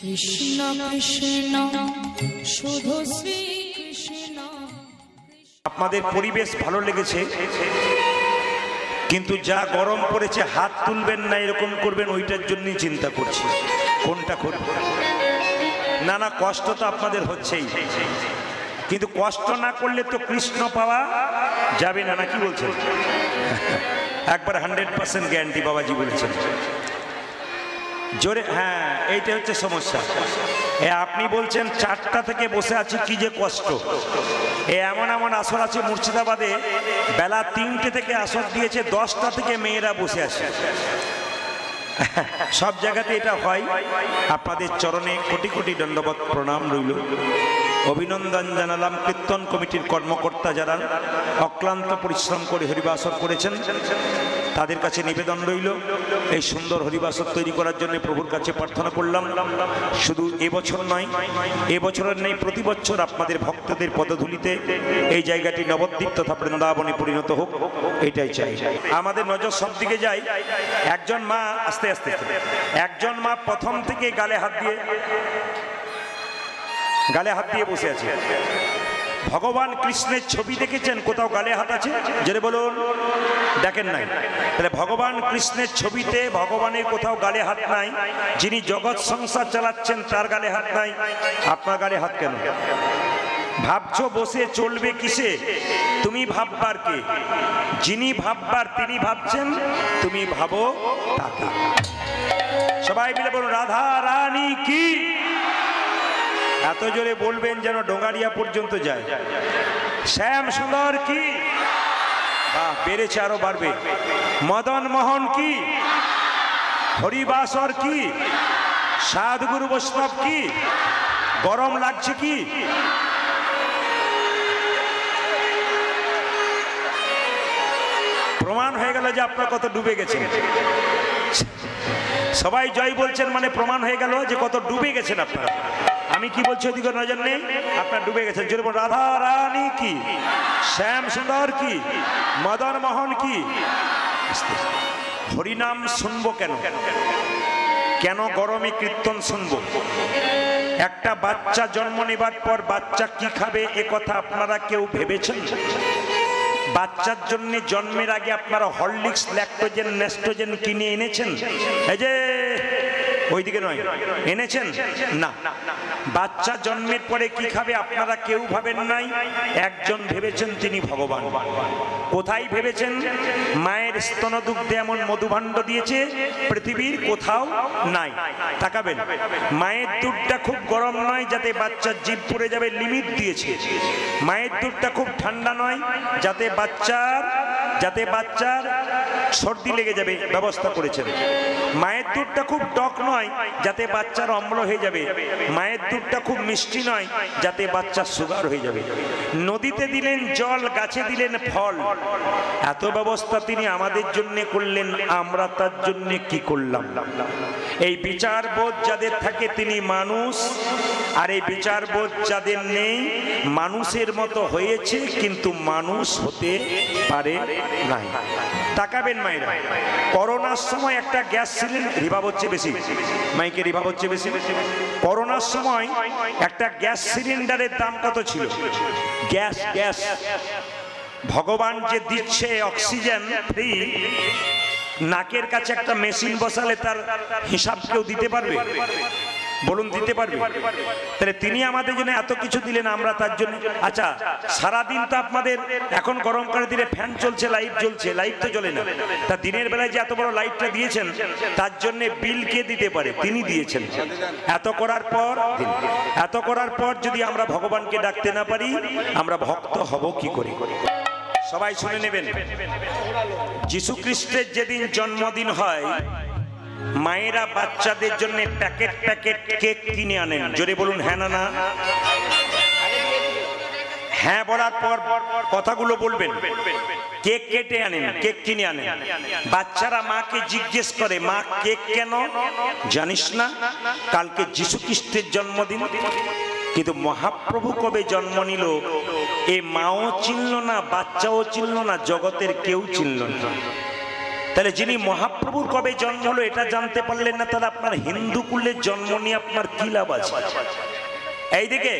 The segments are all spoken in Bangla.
কৃষ্ণ কৃষ্ণ শুধু শ্রী কৃষ্ণ। আপনাদের পরিবেশ ভালো লেগেছে, কিন্তু যা গরম পড়েছে হাত তুলবেন না এরকম করবেন, ওইটার জন্যই চিন্তা করছি কোনটা করব। না না, কষ্ট তো আপনাদের হচ্ছেই, কিন্তু কষ্ট না করলে তো কৃষ্ণ পাওয়া যাবে না, নাকি বলছেন? একবার 100% গ্যারান্টি বাবাজি বলেছেন জোরে। হ্যাঁ, এইটা হচ্ছে সমস্যা। আপনি বলছেন 4টা থেকে বসে আছি, কি যে কষ্ট। এমন এমন আসর আছে মুর্শিদাবাদে, বেলা 3টে থেকে আসর দিয়েছে, 10টা থেকে মেয়েরা বসে আছে। সব জায়গাতে এটা হয়। আপনাদের চরণে কোটি কোটি দণ্ডবত প্রণাম রইল, অভিনন্দন জানালাম। কীর্তন কমিটির কর্মকর্তা যারা অক্লান্ত পরিশ্রম করে হরিবাসর করেছেন, তাদের কাছে নিবেদন রইল এই সুন্দর হরিবাসর তৈরি করার জন্য প্রভুর কাছে প্রার্থনা করলাম। শুধু এবছর নয়, এবছরের নেই, প্রতি বছর আপনাদের ভক্তদের পদধূলিতে এই জায়গাটি নবদ্বীপ তথা বৃন্দাবনে পরিণত হোক, এটাই চাই। আমাদের নজর সব দিকে যায়। একজন মা, আস্তে আস্তে, একজন মা প্রথম থেকে গালে হাত দিয়ে বসে আছে। ভগবান কৃষ্ণের ছবি দেখেছেন কোথাও গালে হাত আছে? জোরে বলুন, দেখেন নাই? তাহলে ভগবান কৃষ্ণের ছবিতে ভগবানের কোথাও গালে হাত নাই। যিনি জগৎ সংসার চালাচ্ছেন তার গালে হাত নাই, আপনার গালে হাত কেন? ভাবছো বসে চলবে কিসে? তুমি ভাববার কে? যিনি ভাববার তিনি ভাবছেন, তুমি ভাবো তাকে। সবাই মিলে বলুন রাধা রানী কি। এত জোরে বলবেন যেন ডোঙ্গারিয়া পর্যন্ত যায়। শ্যাম সুন্দর কি, বাহ, বেড়েছে, আরো বাড়বে। মদন মোহন কি, হরিবাসর কি, সাধুগুরু বৈষ্ণব কি। গরম লাগছে কি? প্রমাণ হয়ে গেল যে আপনার কত ডুবে গেছেন। সবাই জয় বলছেন মানে প্রমাণ হয়ে গেল যে কত ডুবে গেছেন আপনারা। আমি কি বলছি ওদিকে নজর নেই, আপনার ডুবে গেছেন। জোরে বলুন রাধা রানী কি, শ্যাম সুন্দর কি, মদন মোহন কি। হরিনাম শুনবো কেন? কেন গরমে কীর্তন শুনবো? একটা বাচ্চা জন্ম নেবার পর বাচ্চা কি খাবে এ কথা আপনারা কেউ ভেবেছেন? বাচ্চার জন্য জন্মের আগে আপনারা হরলিক্স, ল্যাকটোজেন, নেস্টোজেন কিনে এনেছেন? এই যে ওইদিকে নয়, এনেছেন না। বাচ্চা জন্মের পরে কি খাবে আপনারা কেউ ভাবেন নাই। একজন ভেবেছেন, তিনি ভগবান। কোথায় ভেবেছেন? মায়ের স্তনদুগ্ধে এমন মধুভাণ্ড দিয়েছে পৃথিবীর কোথাও নাই। তাকাবেন, মায়ের দুধটা খুব গরম নয় যাতে বাচ্চার জিভ পুড়ে যাবে, লিমিট দিয়েছে। মায়ের দুধটা খুব ঠান্ডা নয় যাতে বাচ্চার সর্দি লেগে যাবে, ব্যবস্থা করেছেন। মায়ের দুধটা খুব টক নয় যাতে বাচ্চার অম্ল হয়ে যাবে। মায়ের দুধটা খুব মিষ্টি নয় যাতে বাচ্চার সুগার হয়ে যাবে। নদীতে দিলেন জল, গাছে দিলেন ফল, এত ব্যবস্থা তিনি আমাদের জন্য করলেন। আমরা তার জন্য কি করলাম? এই বিচারবোধ যাদের থাকে তিনি মানুষ, আর এই বিচারবোধ যাদের নেই মানুষের মতো হয়েছে কিন্তু মানুষ হতে পারে নাই। তাকাবেন মায়েরা, করোনার সময় একটা গ্যাস সিলিন্ডার, রিভাব হচ্ছে বেশি, মাইকে রিভাব হচ্ছে বেশি। করোনার সময় একটা গ্যাস সিলিন্ডারের দাম কত ছিল? গ্যাস ভগবান যে দিচ্ছে অক্সিজেন ফ্রি, নাকের কাছে একটা মেশিন বসালে তার হিসাব কেউ দিতে পারবে? বলুন, দিতে পারবে? তাহলে তিনি আমাদের জন্য এত কিছু দিলেন, আমরা তার জন্য। আচ্ছা, সারাদিন তো আপনাদের এখন গরমকালের দিনে ফ্যান চলছে, লাইট জ্বলছে, লাইট তো জ্বলে না। তা দিনের বেলায় যে এত বড় লাইটটা দিয়েছেন তার জন্য বিল কে দিতে পারে? তিনি দিয়েছেন। এত করার পর যদি আমরা ভগবানকে ডাকতে না পারি, আমরা ভক্ত হব কি করে? সবাই শুনে নেবেন, যীশু খ্রিস্টের যেদিন জন্মদিন হয় মায়েরা বাচ্চাদের জন্য প্যাকেট কেক কিনে আনেন। জোরে বলুন হ্যাঁ না না? হ্যাঁ বলার পর কথাগুলো বলবেন। কেক কেটে আনেন, কেক কিনে আনেন। বাচ্চারা মাকে জিজ্ঞেস করে, মা কেক কেন? জানিস না কালকে যীশু খ্রিস্টের জন্মদিন? কিন্তু মহাপ্রভু কবে জন্ম নিল এ মাও চিনল না, বাচ্চাও চিনল না, জগতের কেউ চিনল না। তাহলে যিনি মহাপ্রভুর কবে জন্ম হলো এটা জানতে পারলেন না, তাহলে আপনার হিন্দু কুলের জন্ম নিয়ে আপনার কি লাভ আছে? এইদিকে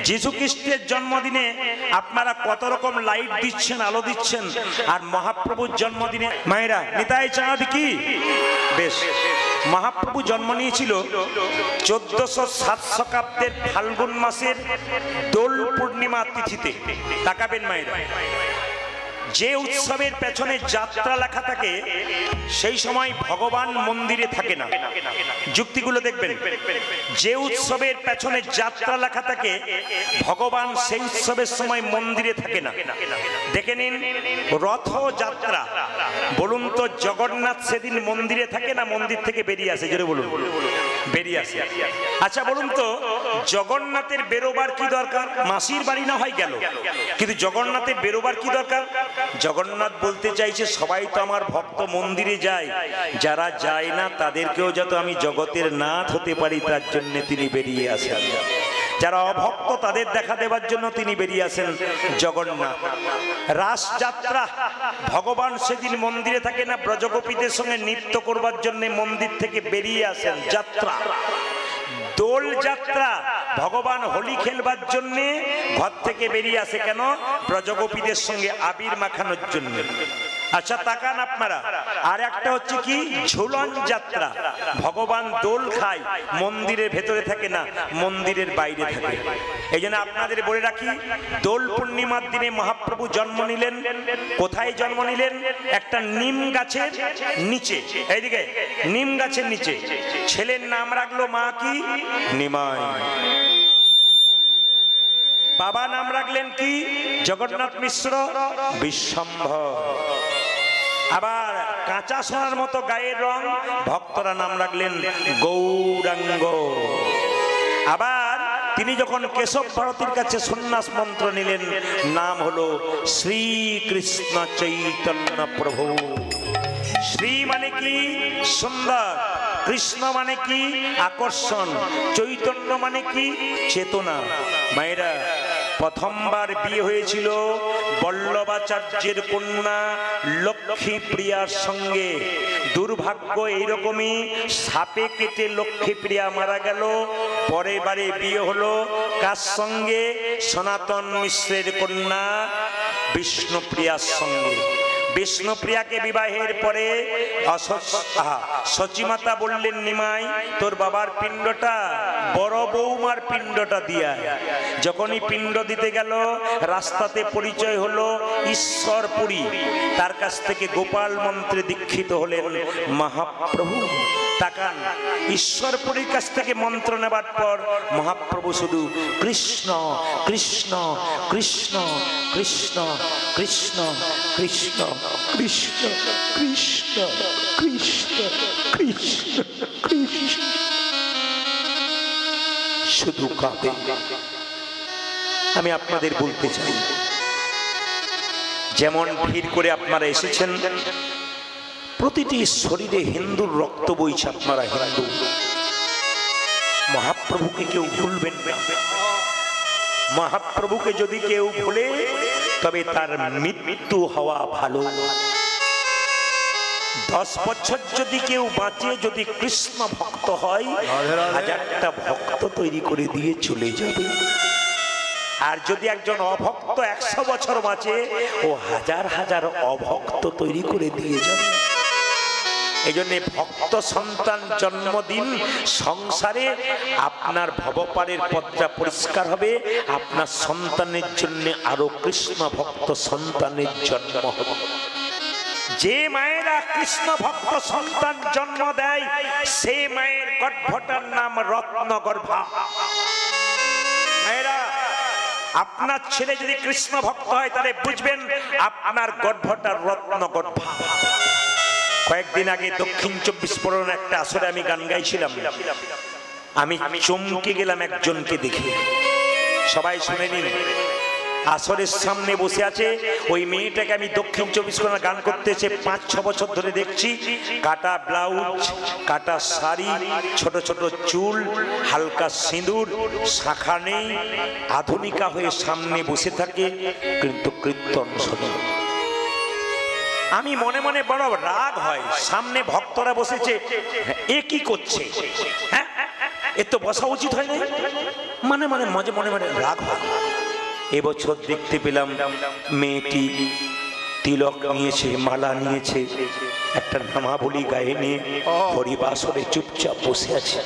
যীশু খ্রিস্টের জন্মদিনে আপনারা কত রকম লাইট দিচ্ছেন, আলো দিচ্ছেন, আর মহাপ্রভুর জন্মদিনে মায়েরা নিতাই চাঁদ কি বেশ। মহাপ্রভু জন্ম নিয়েছিল 1407 শতাব্দের ফাল্গুন মাসের দোল পূর্ণিমা তিথিতে। তাকাবেন মায়েরা, যে উৎসবের পেছনে যাত্রা লেখা থাকে সেই সময় ভগবান মন্দিরে থাকে না। যুক্তিগুলো দেখবেন, যে উৎসবের পেছনে যাত্রা লেখা থাকে ভগবান সেই উৎসবের সময় মন্দিরে থাকে না। দেখে নিন রথযাত্রা, বলুন তো জগন্নাথ সেদিন মন্দিরে থাকে না মন্দির থেকে বেরিয়ে আসে? জোরে বলুন, বেরিয়ে আসে। আচ্ছা বলুন তো জগন্নাথের বেরোবার কি দরকার? মাসির বাড়ি না হয় গেল, কিন্তু জগন্নাথের বেরোবার কি দরকার? জগন্নাথ বলতে চাইছে সবাই তো আমার ভক্ত মন্দিরে যায়, যারা যায় না তাদেরকেও যাতে আমি জগতের নাথ হতে পারি তার জন্য তিনি বেরিয়ে আসেন। যারা অভক্ত তাদের দেখা দেবার জন্য তিনি বেরিয়ে আসেন জগন্নাথ। রাসযাত্রা, ভগবান সেদিন মন্দিরে থাকে না, ব্রজগোপীদের সঙ্গে নৃত্য করবার জন্য মন্দির থেকে বেরিয়ে আসেন, যাত্রা। দোল যাত্রা, ভগবান হোলি খেলবার জন্য ঘর থেকে বেরিয়ে আসে, কেন? ব্রজগোপীদের সঙ্গে আবির মাখানোর জন্য। আচ্ছা তাকান আপনারা, আর একটা হচ্ছে কি ঝুলন যাত্রা, ভগবান দোল খায়, মন্দিরের ভেতরে থাকে না, মন্দিরের বাইরে থাকে। এই জন্য আপনাদের বলে রাখি, দোল পূর্ণিমার দিনে মহাপ্রভু জন্ম নিলেন। কোথায় জন্ম নিলেন? একটা নিম গাছের নিচে। এইদিকে নিম গাছের নিচে। ছেলের নাম রাখলো মা কি? নিমাই। বাবা নাম রাখলেন কি? জগন্নাথ মিশ্র বিশ্বম্ভর। আবার কাঁচা সোনার মতো গায়ের রং, ভক্তরা নাম রাখলেন গৌরাঙ্গ। আবার তিনি যখন কেশব ভারতীর কাছে সন্ন্যাস মন্ত্র নিলেন, নাম হলো শ্রীকৃষ্ণ চৈতন্য প্রভু। শ্রী মানে কি? সুন্দর। কৃষ্ণ মানে কি? আকর্ষণ। চৈতন্য মানে কি? চেতনা। মায়েরা, প্রথমবার বিয়ে হয়েছিল বল্লভাচার্যের কন্যা লক্ষ্মী প্রিয়ার সঙ্গে। দুর্ভাগ্য এইরকমই, সাপে কেটে লক্ষ্মী প্রিয়া মারা গেল। পরের বারে বিয়ে হলো কার সঙ্গে? সনাতন মিশ্রের কন্যা বিষ্ণুপ্রিয়ার সঙ্গে। বিষ্ণুপ্রিয়াকে বিবাহের পরে সচিমাতা বললেন, নিমাই তোর বাবার পিণ্ডটা বড় বৌমার পিণ্ডটা দিয়া। যখনই পিণ্ড দিতে গেল রাস্তাতে পরিচয় হলো ঈশ্বরপুরী, তার কাছ থেকে গোপাল মন্ত্রে দীক্ষিত হলেন মহাপ্রভু। তাকান, ঈশ্বরপুরীর কাছ থেকে মন্ত্র নেবার পর মহাপ্রভু শুধু কৃষ্ণ কৃষ্ণ কৃষ্ণ কৃষ্ণ কৃষ্ণ কৃষ্ণ কৃষ্ণ কৃষ্ণ কৃষ্ণ কৃষ্ণ কৃষ্ণ শুধু কাঁদে। আমি আপনাদের বলতে চাই, যেমন ভিড় করে আপনারা এসেছেন, প্রতিটি শরীরে হিন্দুর রক্ত বইছে। আপনারা হিন্দু, মহাপ্রভুকে কেউ ভুলবেন না। মহাপ্রভুকে যদি কেউ ভুলে তবে তার মৃত্যু হওয়া ভালো। 10 বছর যদি কেউ বাঁচে, যদি কৃষ্ণ ভক্ত হয়, 1000টা ভক্ত তৈরি করে দিয়ে চলে যাবে। আর যদি একজন অভক্ত 100 বছর বাঁচে, ও হাজার হাজার অভক্ত তৈরি করে দিয়ে যাবে। এই জন্য ভক্ত সন্তান জন্মদিন, সংসারে আপনার ভবপারের পথটা পরিষ্কার হবে, আপনার সন্তানের জন্য আরো কৃষ্ণ ভক্ত সন্তানের জন্ম হবে। যে মায়েরা কৃষ্ণ ভক্ত সন্তান জন্ম দেয়, সে মায়ের গর্ভটার নাম রত্ন গর্ভা। মায়েরা, আপনার ছেলে যদি কৃষ্ণ ভক্ত হয় তাহলে বুঝবেন আপনার গর্ভটা রত্ন গর্ভা। কয়েকদিন আগে দক্ষিণ 24 পরগনা একটা আসরে আমি গান গাইছিলাম। আমি চমকে গেলাম একজনকে দেখে। সবাই শুনে নিন। আসরের সামনে বসে আছে ওই মেয়েটাকে আমি দক্ষিণ 24 পরগনা গান করতেছে 5-6 বছর ধরে দেখছি। কাটা ব্লাউজ, কাটা শাড়ি, ছোট ছোট চুল, হালকা সিঁদুর, শাখা নেই, আধুনিকা হয়ে সামনে বসে থাকে, কিন্তু কীর্তন শোনে। আমি মনে মনে বড় রাগ হয়, সামনে ভক্তরা বসেছে, এ কি করছে, হ্যাঁ এ তো বসা উচিত হয় না, মানে মনে মনে রাগ হয়। এবছর দেখতে পেলাম মেয়েটি তিলক নিয়েছে, মালা নিয়েছে, একটা নামাবলী গায়ে নিয়ে হরিবাসরে চুপচাপ বসে আছে।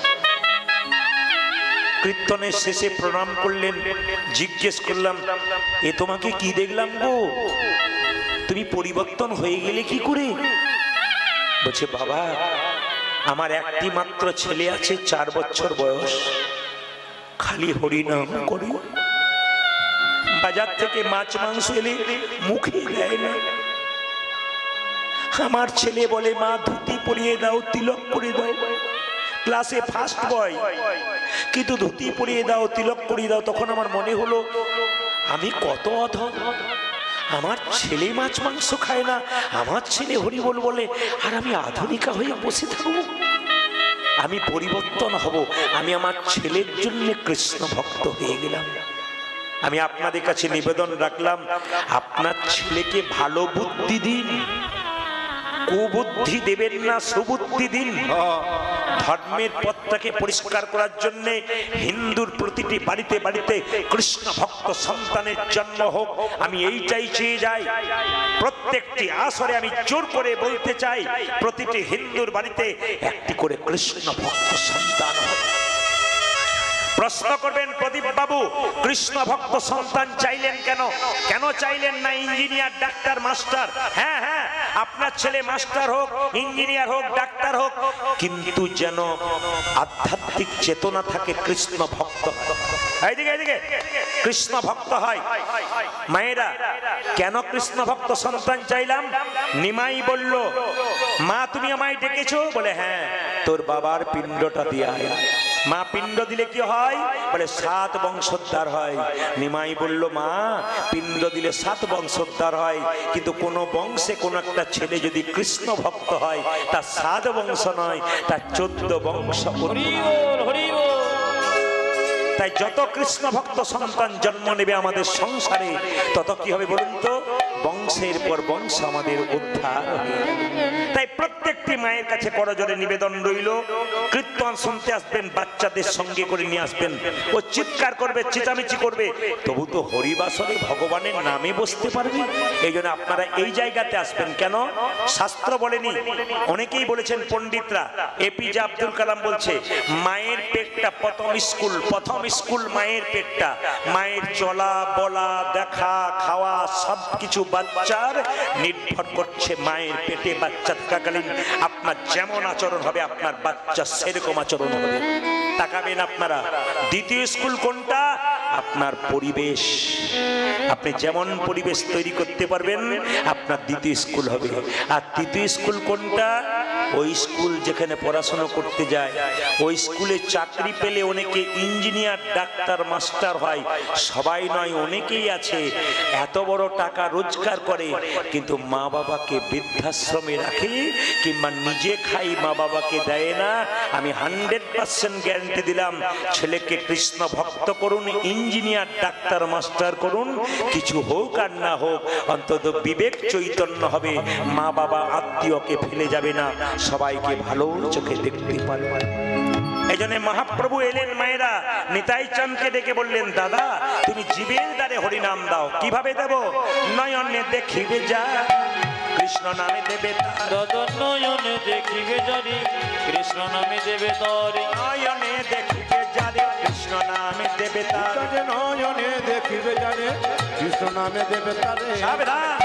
কীর্তনের শেষে প্রণাম করলেন, জিজ্ঞেস করলাম, এ তোমাকে কি দেখলাম গো, তুমি পরিবর্তন হয়ে গেলে কি করে? বলছে, বাবা আমার একটি মাত্র ছেলে আছে, 4 বছর বয়স, খালি হরিনাম করে, বাজার থেকে মাছ মাংস এলে মুখে দেয় না। আমার ছেলে বলে, মা ধুতি পরিয়ে দাও, তিলক করে দাও, ক্লাসে ফার্স্ট বয়, কিন্তু ধুতি পরিয়ে দাও, তিলক পরিয়ে দাও। তখন আমার মনে হলো আমি কত অধম, আমার ছেলে মাছ মাংস খায় না, আমার ছেলে হরিবোল বলে, আর আমি আধুনিকা হয়ে বসে থাকবো। আমি পরিবর্তন হব, আমি আমার ছেলের জন্য কৃষ্ণ ভক্ত হয়ে গেলাম। আমি আপনাদের কাছে নিবেদন রাখলাম, আপনার ছেলেকে ভালো বুদ্ধি দিন, কুবুদ্ধি দেবেন না, সুবুদ্ধি দিন। ধর্মের পথটাকে পরিষ্কার করার জন্য হিন্দুর প্রতিটি বাড়িতে বাড়িতে কৃষ্ণ ভক্ত সন্তানের জন্ম হোক, আমি এইটাই চেয়ে যাই। প্রত্যেকটি আসরে আমি জোর করে বলতে চাই, প্রতিটি হিন্দুর বাড়িতে একটি করে কৃষ্ণ ভক্ত সন্তান হোক। প্রশ্ন করবেন, প্রদীপ বাবু কৃষ্ণ ভক্ত সন্তান চাইলেন কেন? কেন চাইলেন না ইঞ্জিনিয়ার, ডাক্তার, মাস্টার? হ্যাঁ হ্যাঁ, আপনার ছেলে মাস্টার হোক, ইঞ্জিনিয়ার হোক, ডাক্তার হোক, কিন্তু যেন আধ্যাত্মিক চেতনা থাকে, কৃষ্ণ ভক্ত, এইদিকে কৃষ্ণ ভক্ত হয়। মায়েরা, কেন কৃষ্ণ ভক্ত সন্তান চাইলাম? নিমাই বলল, মা তুমি আমায় ডেকেছো? বলে, হ্যাঁ, তোর বাবার পিণ্ডটা দিয়ে আয়। মা পিণ্ড দিলে কি হয়? বলে 7 বংশোদ্ধার হয়। নিমাই বলল, মা পিণ্ড দিলে 7 বংশোদ্ধার হয়, কিন্তু কোন বংশে কোন একটা ছেলে যদি কৃষ্ণ ভক্ত হয়, তার 7 বংশ নয়, তার 14 বংশ। তাই যত কৃষ্ণ ভক্ত সন্তান জন্ম নেবে আমাদের সংসারে, তত কি হবে বলুন তো? বংশের পর বংশ আমাদের উদ্ধার হবে। তাই প্রত্যেকটি মায়ের কাছে করজোড়ে নিবেদন রইল, কীর্তন শুনতে আসবেন, বাচ্চাদের সঙ্গে করে নিয়ে আসবেন। ও চিৎকার করবে, চেঁচামেচি করবে, তবু তো হরিবাসরে ভগবানের নামে বসতে পারবে। এই জন্য আপনারা এই জায়গাতে আসবেন। কেন? শাস্ত্র বলেনি, অনেকেই বলেছেন পণ্ডিতরা, এপিজে আব্দুল কালাম বলছে, মায়ের পেটটা প্রথম স্কুল মায়ের পেটটা। মায়ের চলা বলা, দেখা, খাওয়া সবকিছু বাচ্চার নির্ভর করছে মায়ের পেটে। বাচ্চা থাকাকালীন আপনার যেমন আচরণ হবে, আপনার বাচ্চা সেরকম আচরণ হবে। তাকাবেন আপনারা, দ্বিতীয় স্কুল কোনটা? আপনার পরিবেশ। আপনি যেমন পরিবেশ তৈরি করতে পারবেন, আপনার দ্বিতীয় স্কুল হবে। আর তৃতীয় স্কুল কোনটা? ওই স্কুল যেখানে পড়াশোনা করতে যায়, ওই স্কুলে চাকরি পেলে অনেকে ইঞ্জিনিয়ার, ডাক্তার, মাস্টার হয়। সবাই নয়, অনেকেই আছে এত বড় টাকা রোজগার করে, কিন্তু মা বাবাকে বৃদ্ধাশ্রমে রাখে কিংবা নিজে খাই, মা বাবাকে দেয় না। আমি 100% গ্যারান্টি দিলাম, ছেলেকে কৃষ্ণ ভক্ত করুন, ইঞ্জিনিয়ার, ডাক্তার, মাস্টার করুন, কিছু হোক আর না হোক, অন্তত বিবেক চৈতন্য হবে, মা বাবা আত্মীয়কে ফেলে যাবে না, সবাইকে ভালো চোখে দেখতে পারবে। এই জন্য মহাপ্রভু এলেন, মায়েরা নিতাই চাঁদকে ডেকে বললেন, দাদা তুমি জীবের দ্বারে হরিনাম দাও। কিভাবে দেব? নয়নে দেখিবে যা কৃষ্ণ নামে দেবে তার, নয়নে দেখিবে জানি কৃষ্ণ নামে দেবে তরি, নয়নে দেখিবে জানে কৃষ্ণ নামে দেবে তার, নয়নে দেখিবে জানে কৃষ্ণ নামে দেবে তারে। সাবধান,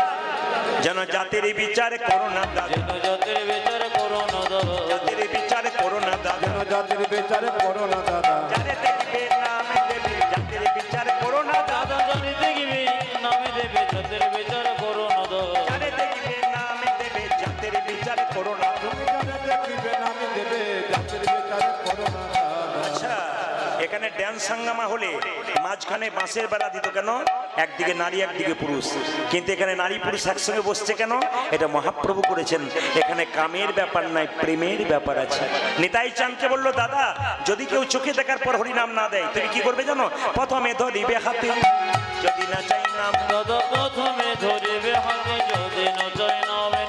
যেন জাতির বিচার করো না দাদা, যেন জাতির বিচার করো না দাদা, জাতির বিচার করো না দাদা, যেন জাতির বিচার করো না দাদা, যারে দেখবে নামে দেবে, জাতির বিচার করো না দাদা, দাদা জানি দেখবি নামে দেবে জাতির বিচার করো না দাদা, যারে দেখবে নামে দেবে, জাতির বিচার করো না। তুমি যারে দেখিবে নামে দেবে জাতির বিচার করো না দাদা। আচ্ছা, এখানে ড্যান্স হাঙ্গামা হলে মাঝখানে বাঁশের বেড়া দিত কেন? একদিকে নারী একদিকে পুরুষ, কিন্তু এখানে নারী পুরুষ একসঙ্গে বসছে কেন? এটা মহাপ্রভু করেছেন। এখানে কামের ব্যাপার নাই, প্রেমের ব্যাপার আছে। নিতাই চাঁদকে বললো, দাদা যদি কেউ চোখে দেখার পর হরিনাম না দেয়, তুমি কি করবে জানো? প্রথমে ধরিবে হাতে, যদি না চাই নাম, দাদা প্রথমে ধরিবে হাতে, যদি না চাই নামে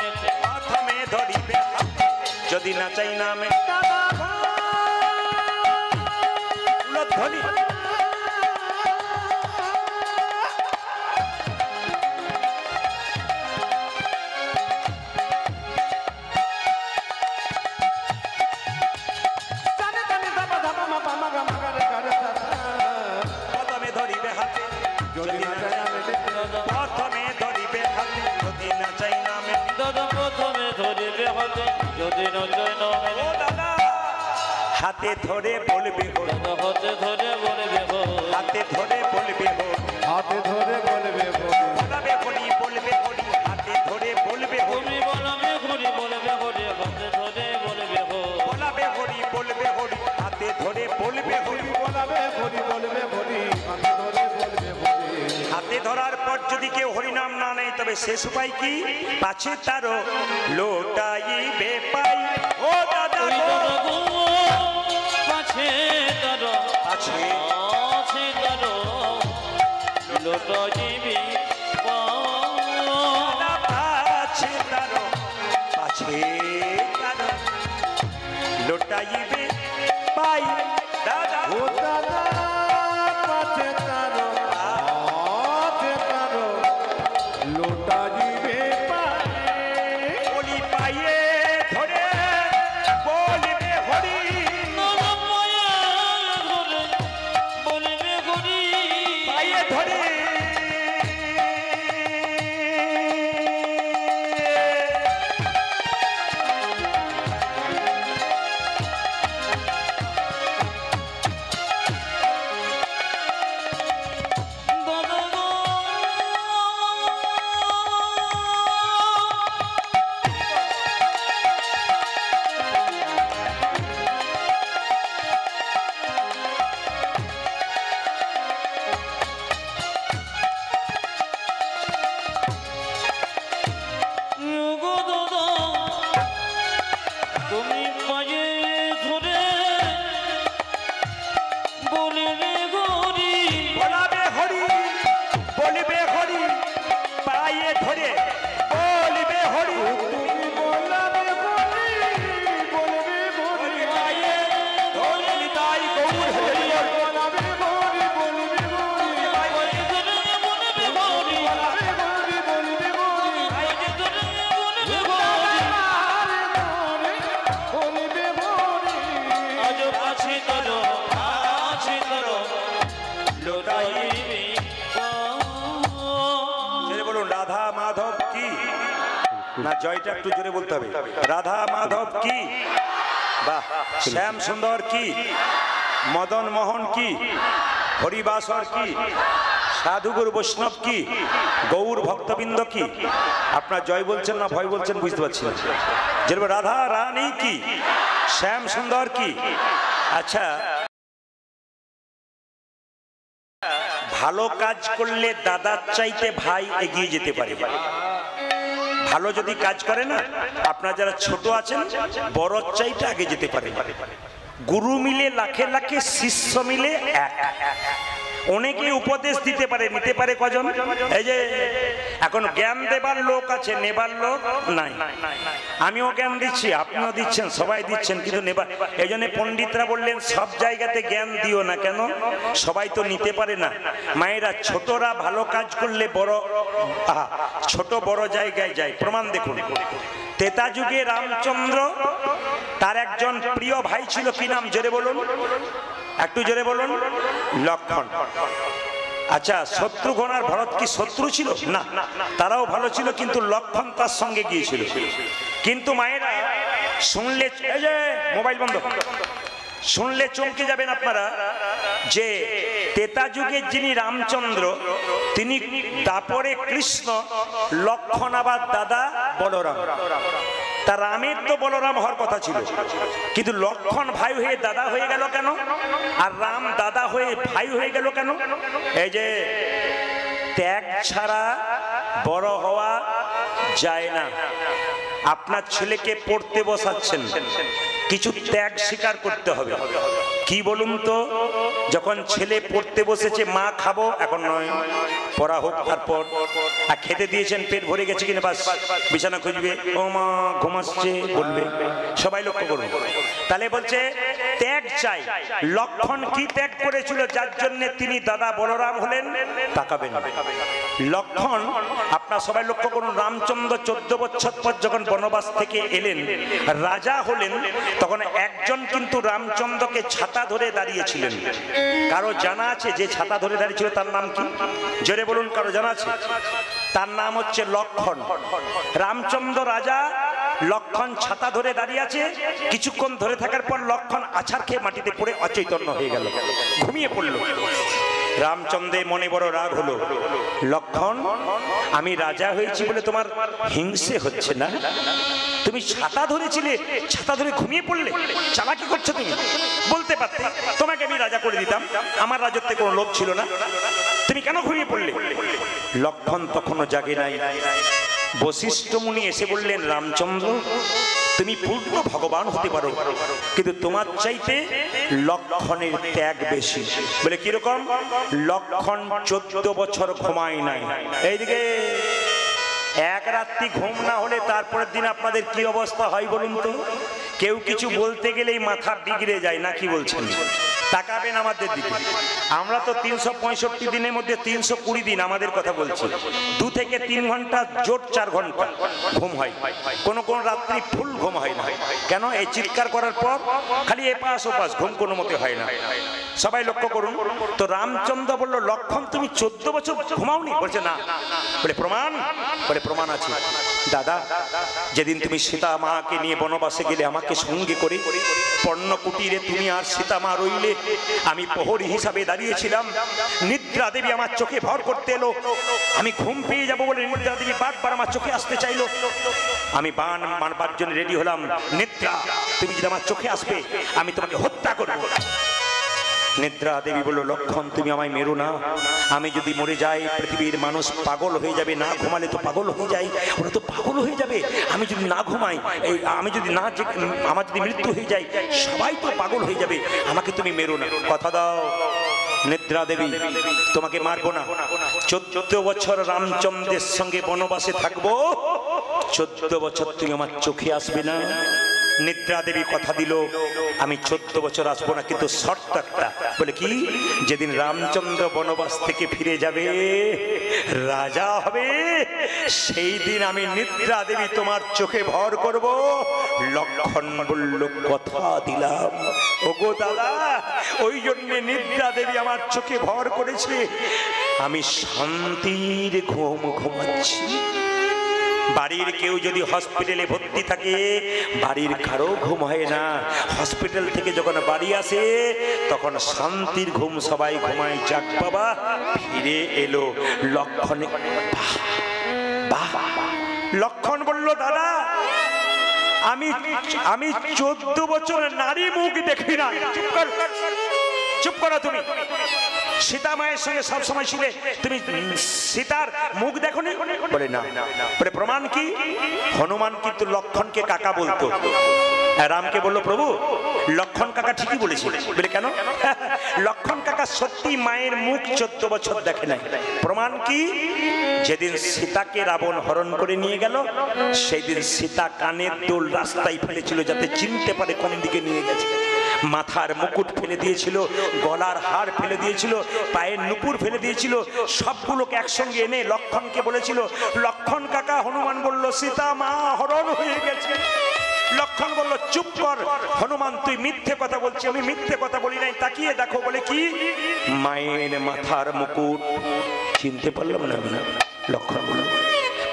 যদি না চাই না আমি উলধ্বনি প্রথমে ধরিবে হাতে যদি না চাই না প্রথমে ধরিবে হাতে যদি না চাই না দাদা প্রথমে ধরিবে হাতে যদি না চাই না ও দাদা হাতে ধরে বলবে গো দাদা হাতে ধরে বলবে গো হাতে ধরে বলবে গো হাতে ধরে বলবে বলাবে হরি বলবে হরি হাতে ধরে বলবে হরি তুমি বলবে ঘুরি বলবে ঘুরি হাতে ধরে বলবে গো বলাবে হরি বলবে হরি হাতে ধরে বলবে হরি বলাবে হরি বলবে হরি হাতে ধরে বলবে হরি হাতে ধরার পর যদি কেউ হরিনাম না নেয় তবে শেষ উপায় কি পাছে তারও লোটাইবে পাই ও দাদা ওই গো। দাদা গো পাছে তারো আছে আছে তারো লোটাইবি দাদা পাছে তারও পাছে তারও লোটাইবে পাই দাদা ও দাদা পাছে তারো লোটা দিবে বলি পাইয়ে ধরে বলবে হরি বলবে ঘুরি পাইয়ে ধরে দাদা গো গো দাদা তুমি পায়ে ধরে বলবে ঘুরি বলাবে হরি বলবে হরি পাইয়ে ধরে বলবে হরি বলবে হরি বলবে হরি পাইয়ে ধরে নিতাই গৌর হরি বলবে হরি বলবে হরি পায়ে ধরে বলবে ঘুরি বলবে হরি পায়ে ধরে বলবে ঘুরি বলবে হরি আজ আছে তোর লোটাইবি জোরে বলুন রাধা মাধব কি না জয়টা একটু জোরে বলতে হবে রাধা মাধব কি বাহ শ্যাম সুন্দর কি মদন মোহন কি হরিবাসর কি সাধুগুরু বৈষ্ণব কি গৌর ভক্তবৃন্দ কি আপনার জয় বলছেন না ভয় বলছেন বুঝতে পারছি না যেরকম রাধা রানী কি শ্যাম সুন্দর কি আচ্ছা ভালো কাজ করলে দাদার চাইতে ভাই এগিয়ে যেতে পারে ভালো যদি কাজ করে না আপনারা যারা ছোট আছেন বড় চাইতে আগে যেতে পারে গুরু মিলে লাখে লাখে শিষ্য মিলে এক অনেকে উপদেশ দিতে পারে নিতে পারে কজন এই যে এখন জ্ঞান দেবার লোক আছে নেবার লোক নাই আমিও জ্ঞান দিচ্ছি আপনিও দিচ্ছেন সবাই দিচ্ছেন কিন্তু নেবার এই জন্য পণ্ডিতরা বললেন সব জায়গাতে জ্ঞান দিও না কেন সবাই তো নিতে পারে না মায়েরা ছোটরা ভালো কাজ করলে বড় ছোট বড় জায়গায় যায় প্রমাণ দেখুন তেতা যুগে রামচন্দ্র তার একজন প্রিয় ভাই ছিল কি নাম জোরে বলুন একটু জোরে বলুন লক্ষণ আচ্ছা শত্রুঘ্ন আর ভরত কি শত্রু ছিল না তারাও ভালো ছিল কিন্তু লক্ষণ তার সঙ্গে গিয়েছিল কিন্তু মায়েরা শুনলে এই যে মোবাইল বন্ধ শুনলে চমকে যাবেন আপনারা যে তেতা যুগের যিনি রামচন্দ্র তিনি তারপরে কৃষ্ণ লক্ষণ আবার দাদা বলরাম তা রামের তো বলরাম হওয়ার কথা ছিল কিন্তু লক্ষণ ভাই হয়ে দাদা হয়ে গেল কেন আর রাম দাদা হয়ে ভাই হয়ে গেল কেন এই যে ত্যাগ ছাড়া বড় হওয়া যায় না আপনার ছেলেকে পড়তে বসাচ্ছেন কিছু ত্যাগ স্বীকার করতে হবে। কি বলুন তো, যখন ছেলে পড়তে বসেছে, মা খাবো, এখন নয়, পড়া হোক, তারপর আর খেতে দিয়েছেন, পেট ভরে গেছে কিনা, বাস বিছানা খুঁজবে, ও মা ঘুমাচ্ছে বলবে, সবাই লক্ষ্য করবে। তাহলে বলছে ত্যাগ চাই। লক্ষণ কি ত্যাগ করেছিল যার জন্য তিনি দাদা বলরাম হলেন? তাকাবেন, লক্ষণ আপনার সবাই লক্ষ্য করুন, রামচন্দ্র 14 বছর পর যখন বনবাস থেকে এলেন, রাজা হলেন, তখন একজন কিন্তু রামচন্দ্রকে ছাতা ধরে দাঁড়িয়েছিলেন। কারো জানা আছে যে ছাতা ধরে দাঁড়িয়েছিল তার নাম কি? জোরে বলুন, কারো জানা আছে? তার নাম হচ্ছে লক্ষণ। রামচন্দ্র রাজা, লক্ষণ ছাতা ধরে দাঁড়িয়ে আছে। কিছুক্ষণ ধরে থাকার পর লক্ষণ আছাড় খেয়ে মাটিতে পড়ে অচৈতন্য হয়ে গেল, ঘুমিয়ে পড়ল। রামচন্দ্রের মনে বড় রাগ হলো, লক্ষণ আমি রাজা হয়েছি বলে তোমার হিংসে হচ্ছে না? তুমি ছাতা ধরেছিলে, ছাতা ধরে ঘুমিয়ে পড়লে, চালাকি করছো তুমি। বলতে পারতে তোমাকে আমি রাজা করে দিতাম, আমার রাজত্বে কোনো লোভ ছিল না, তুমি কেন ঘুমিয়ে পড়লে? লক্ষণ তখনও জাগে নাই। বশিষ্ঠ মুনি এসে বললেন, রামচন্দ্র তুমি পূর্ণ ভগবান হতে পারো, কিন্তু তোমার চাইতে লক্ষণের ত্যাগ বেশি। বলে কিরকম? লক্ষণ 14 বছর ঘুমায় নাই। এইদিকে এক রাত্রি ঘুম না হলে তারপরের দিন আপনাদের কি অবস্থা হয় বলুন তো? কেউ কিছু বলতে গেলেই মাথা বিগড়ে যায়, না কি বলছেন? তাকাবেন আমাদের দিকে, আমরা তো 365 দিনের মধ্যে 320 দিন আমাদের কথা বলছি, 2 থেকে 3 ঘন্টা জোট 4 ঘন্টা ঘুম হয়, কোন কোন রাত্রি ফুল ঘুম হয় না। কেন? এই চিৎকার করার পর খালি এপাশ ওপাশ, ঘুম কোনো মতে হয় না। সবাই লক্ষ্য করুন তো। রামচন্দ্র বলল, লক্ষণ তুমি 14 বছর ঘুমাওনি? বলছে না। বলে প্রমাণ? বলে প্রমাণ আছে। দাদা, যেদিন তুমি সীতা মাকে নিয়ে বনবাসে গেলে, আমাকে সঙ্গে করে পর্ণ কুটিরে তুমি আর সীতা মা রইলে, আমি প্রহরী হিসাবে দাঁড়িয়েছিলাম। নিদ্রা দেবী আমার চোখে ভর করতে এলো, আমি ঘুম পেয়ে যাবো বলে নিদ্রা দেবী বারবার আমার চোখে আসতে চাইলো। আমি বাণ মারবার জন্য রেডি হলাম। নিদ্রা, তুমি যদি আমার চোখে আসবে, আমি তোমাকে হত্যা করবো। নিদ্রা দেবী বলল, লক্ষণ তুমি আমায় মেরো না, আমি যদি মরে যাই পৃথিবীর মানুষ পাগল হয়ে যাবে, না ঘুমালে তো পাগল হয়ে যায়, ওরা তো পাগল হয়ে যাবে। আমি যদি না ঘুমাই, আমি যদি না, আমার যদি মৃত্যু হয়ে যায়, সবাই তো পাগল হয়ে যাবে, আমাকে তুমি মেরো না, কথা দাও। নিদ্রা দেবী, তোমাকে মারবো না, 14 বছর রামচন্দ্রের সঙ্গে বনবাসে থাকবো, 14 বছর তুমি আমার চোখে আসবে না। নিদ্রা দেবী কথা দিল, আমি 14 বছর আসবো না, কিন্তু শর্ত একটা। বলে কি? যেদিন রামচন্দ্র বনবাস থেকে ফিরে যাবে, রাজা হবে, সেই দিন আমি নিদ্রা দেবী তোমার চোখে ভর করব। লক্ষণ বলল, কথা দিলাম। ওগো দাদা, ওই জন্য নিদ্রা দেবী আমার চোখে ভর করেছে, আমি শান্তির ঘুম ঘুমাচ্ছি। বাড়ির কেউ যদি হসপিটালে ভর্তি থাকে, বাড়ির কারো ঘুম হয় না। হসপিটাল থেকে যখন বাড়ি আসে, তখন শান্তির ঘুম সবাই ঘুমায়। যাক বাবা, ফিরে এলো লক্ষণে। লক্ষণ বলল, দাদা আমি 14 বছর নারী মুখ দেখি না। চুপ করো তুমি। সীতা মায়ের সঙ্গে সবসময় ছিলে, তুমি সীতার মুখ দেখোনি? বলে না। বলে প্রমাণ কি? হনুমান কিন্তু লক্ষণকে কাকা বলতো। রামকে বললো, প্রভু লক্ষণ কাকা ঠিকই বলেছিল। বলে কেন? লক্ষণ কাকা সত্যি মায়ের মুখ 14 বছর দেখে নাই। প্রমাণ কি? যেদিন সীতাকে রাবণ হরণ করে নিয়ে গেল, সেই দিন সীতা কানের দোল রাস্তায় ফেলেছিল, যাতে চিনতে পারে কোন দিকে নিয়ে গেছে। মাথার মুকুট ফেলে দিয়েছিল, গলার হার ফেলে দিয়েছিল, পায়ের নুপুর ফেলে দিয়েছিল। সবগুলোকে একসঙ্গে এনে লক্ষণকে বলেছিল, লক্ষণ কাকা। হনুমান বলল, সীতা মা হরণ হয়ে গেছে। লক্ষণ বলল, চুপ কর হনুমান, তুই মিথ্যে কথা বলছিস। আমি মিথ্যে কথা বলি নাই, তাকিয়ে দেখো। বলে কি? মায়ের মাথার মুকুট চিনতে পারলাম না। লক্ষণ বলল,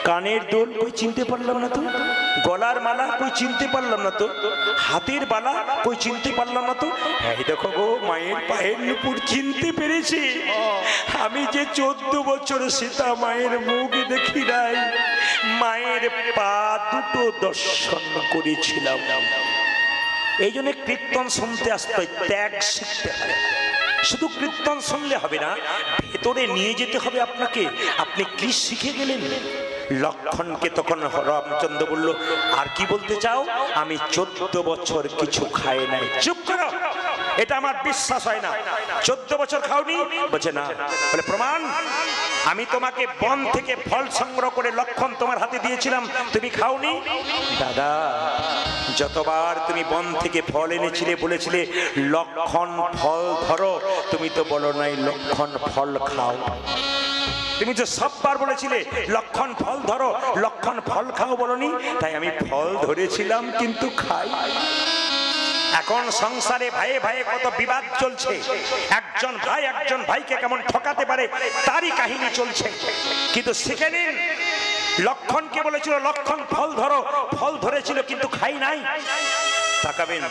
কানের দোল কই চিনতে পারলাম না তো, গলার মালা কই চিনতে পারলাম না তো, হাতের বালা কই চিনতে পারলাম না তো। এই দেখো গো, মায়ের পায়ের নুপুর চিনতে পেরেছি। আমি যে 14 বছর সীতা মায়ের মুখ দেখি নাই, মায়ের পা দুটো দর্শন করেছিলাম। এই জন্য কীর্তন শুনতে আসতে হয়, ত্যাগ শিখতে হয়। শুধু কীর্তন শুনলে হবে না, ভেতরে নিয়ে যেতে হবে আপনাকে। আপনি কি শিখে গেলেন? লক্ষণকে তখন রামচন্দ্র বলল, আর কি বলতে চাও? আমি 14 বছর কিছু খাই নাই। চুপ করো, এটা আমার বিশ্বাস হয় না। 14 বছর খাওনি? বলছে না। বলে প্রমাণ? আমি তোমাকে বন থেকে ফল সংগ্রহ করে লক্ষণ তোমার হাতে দিয়েছিলাম, তুমি খাওনি? দাদা, যতবার তুমি বন থেকে ফল এনেছিলে বলেছিলে লক্ষণ ফল ধরো, তুমি তো বলো নাই লক্ষণ ফল খাও। তুমি তো সববার বলেছিলে লক্ষণ ফল ধরো, লক্ষণ ফল খাও, বলনি? তাই আমি ফল ধরেছিলাম কিন্তু খাই। এখন সংসারে ভাইয়ে ভাইয়ে কত বিবাদ চলছে, একজন ভাই একজন ভাইকে কেমন ঠকাতে পারে তারই কাহিনী চলছে। কিন্তু শিখে নিন, লক্ষণকে বলেছিল লক্ষণ ফল ধরো, ফল ধরেছিল কিন্তু খাই নাই। তাকাবেন,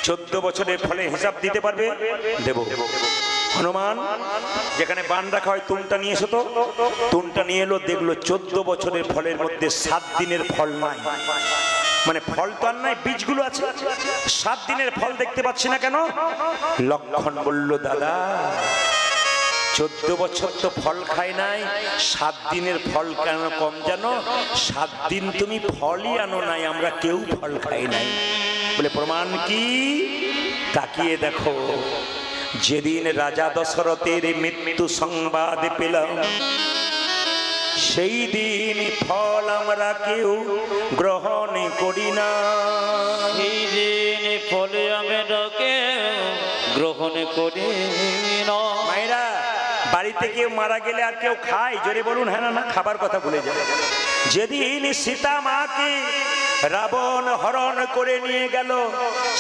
14 বছরের ফলে হিসাব দিতে পারবে? দেব। হনুমান যেখানে বান রাখা হয় তুনটা নিয়ে এসো তো। তুনটা নিয়ে এলো, দেখলো 14 বছরের ফলের মধ্যে 7 দিনের ফল নাই। মানে ফল তো আর নাই, বীজগুলো আছে। 7 দিনের ফল দেখতে পাচ্ছি না কেন? লক্ষণ বলল, দাদা 14 বছর তো ফল খাই নাই, 7 দিনের ফল কেন কম জানো? 7 দিন তুমি ফলই আনো নাই, আমরা কেউ ফল খাই নাই। বলে প্রমাণ কি? তাকিয়ে দেখো, যেদিন রাজা দশরথের মৃত্যু সংবাদ পেলাম, সেই দিন ফল আমরা কেউ গ্রহণ করি না। সেই দিন ফলে আমরা কেউ গ্রহণ করি না। মায়েরা, বাড়িতে কেউ মারা গেলে আর কেউ খায়? জোরে বলুন হ্যাঁ না? খাবার কথা ভুলে যায়। যেদিন সীতা মাকে রাবণ হরণ করে নিয়ে গেল,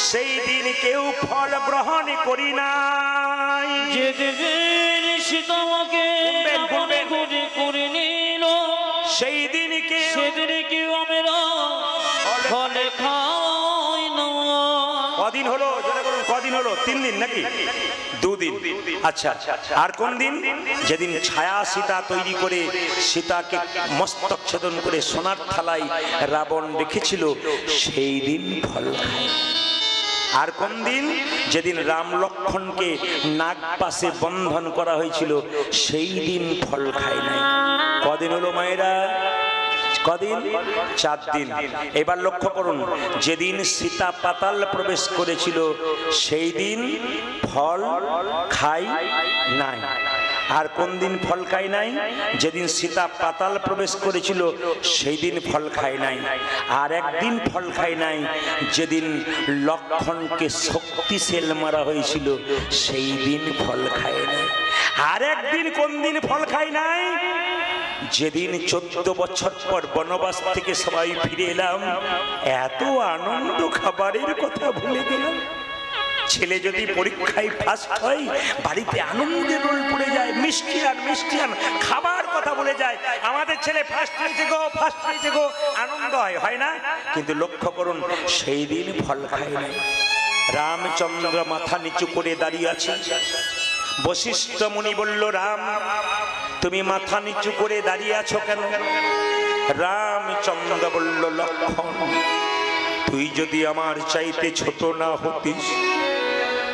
সেই দিন কেউ ফল গ্রহণ করি নাই। যেদিন সীতা মাকে রাবণ করে নিল, সেই দিন সেদিন কেউ আমরা ফল খাই না। কদিন হলো? জোরে বলুন, কদিন হলো? 3 দিন নাকি 2 দিন? আচ্ছা, আর কোন দিন? যেদিন ছায়া সীতা তৈরি করে সীতাকে মস্তক ছেদন করে সোনার থালায় রাবণ রেখেছিল, সেই দিন ফল খায়। আর কোন দিন? যেদিন রাম লক্ষণকে নাগ পাশে বন্ধন করা হয়েছিল, সেই দিন ফল খায় নাই। কদিন হলো মায়েরা? কদিন? 4 দিন। এবার লক্ষ্য করুন, যেদিন সীতা পাতাল প্রবেশ করেছিল, সেই দিন ফল খাই নাই। আর কোন দিন ফল খাই নাই? যেদিন সীতা পাতাল প্রবেশ করেছিল, সেই দিন ফল খাই নাই। আর একদিন ফল খাই নাই, যেদিন লক্ষণকে শক্তিশাল মারা হয়েছিল, সেই দিন ফল খাই নাই। আর একদিন কোন দিন ফল খাই নাই? যেদিন 14 বছর পর বনবাস থেকে সবাই ফিরে এলাম, এত আনন্দ, খাবারের কথা ভুলে গেলাম। ছেলে যদি পরীক্ষায় ফার্স্ট হয়, বাড়িতে আনন্দের রোল পড়ে যায়, মিষ্টি আন খাবার কথা বলে যায়, আমাদের ছেলে ফার্স্ট হয়েছে গো, ফার্স্ট হয়েছে গো, আনন্দ হয় না? কিন্তু লক্ষ্য করুন, সেই দিন ফল খায় নাই। রামচন্দ্র মাথা নিচু করে দাঁড়িয়ে আছে। বশিষ্ঠ মুনি বলল, রাম তুমি মাথা নিচু করে দাঁড়িয়ে আছো কেন? রামচন্দ্র বলল, লক্ষণ তুই যদি আমার চাইতে ছোট না হতিস,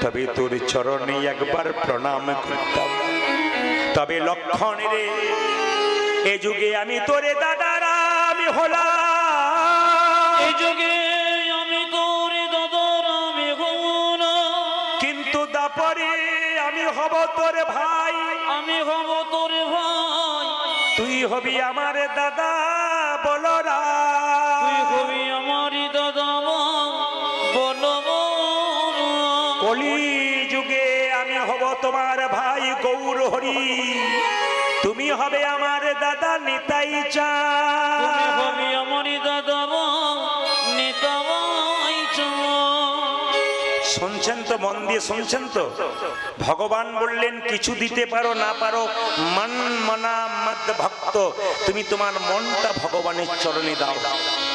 তবে তোর চরণে একবার প্রণাম করতাম। তবে লক্ষণ রে, এ যুগে আমি তোরে দাদারা আমি হলাম, এ যুগে আমি তোরে দাদারা আমি হলাম, কিন্তু দাপরে আমি হব তোর ভাই, আমি হব তোর ভাই। তুই হবি আমার দাদা বলরাম, তুই হবি আমার দাদা বলরাম। কলি যুগে আমি হব তোমার ভাই গৌর হরি, তুমি হবে আমার দাদা নিতাই চাঁদ, তুমি হবি আমার দাদা নিতাই চাঁদ। শুনছেন তো? মন দিয়ে শুনছেন তো? ভগবান বললেন, কিছু দিতে পারো না পারো, মন মনা মদ ভক্ত, তুমি তোমার মনটা ভগবানের চরণে দাও।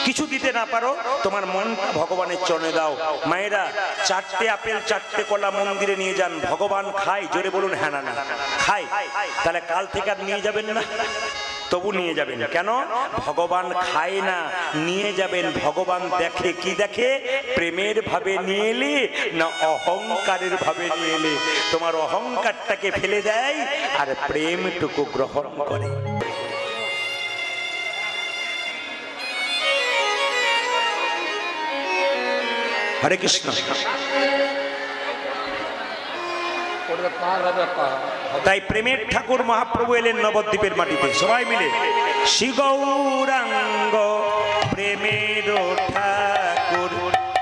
কিছু দিতে না পারো, তোমার মনটা ভগবানের চরণে দাও। মায়েরা, 4টে আপেল 4টে কলা মন্দিরে নিয়ে যান, ভগবান খায়? জোরে বলুন হ্যাঁ না? খায়? তাহলে কাল থেকে আর নিয়ে যাবেন না? তবু নিয়ে যাবেন কেন? ভগবান খায় না, নিয়ে যাবেন। ভগবান দেখে, কি দেখে? প্রেমের ভাবে নিয়ে এলে না অহংকারের ভাবে নিয়ে এলে। তোমার অহংকারটাকে ফেলে দেয় আর প্রেমটুকু গ্রহণ করে। হরে কৃষ্ণ। তাই প্রেমের ঠাকুর মহাপ্রভু এলেন নবদ্বীপের মাটিতে সবাই মিলে। শ্রী গৌরাঙ্গ প্রেমের ঠাকুর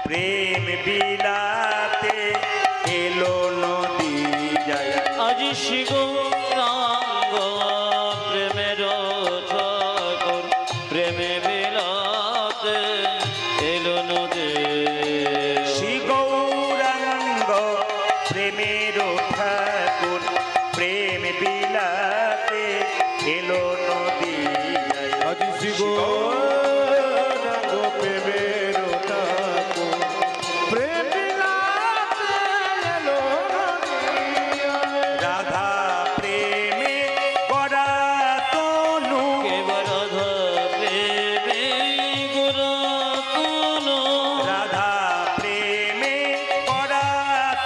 প্রেম বিলাতে এলো নদী যায়। আজ শ্রী গৌরাঙ্গ প্রেমের ঠাকুর প্রেমে বিলাতে এলো নদী। শ্রী গৌরাঙ্গ প্রেমের ঠাকুর প্রেম বিলাতে এলো নদী যায়। আজ শ্রী গৌরাঙ্গ প্রেমের ঠাকুর প্রেম বিলাতে এলো নদিয়ায়। রাধা প্রেমে গড়া তনু কেবল রাধা প্রেমে গোরা কোনো রাধা প্রেমে গড়া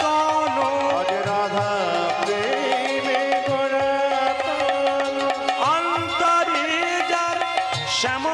তনু আজ রাধা প্রেমে গড়া তনু। অন্তরে যার শ্যাম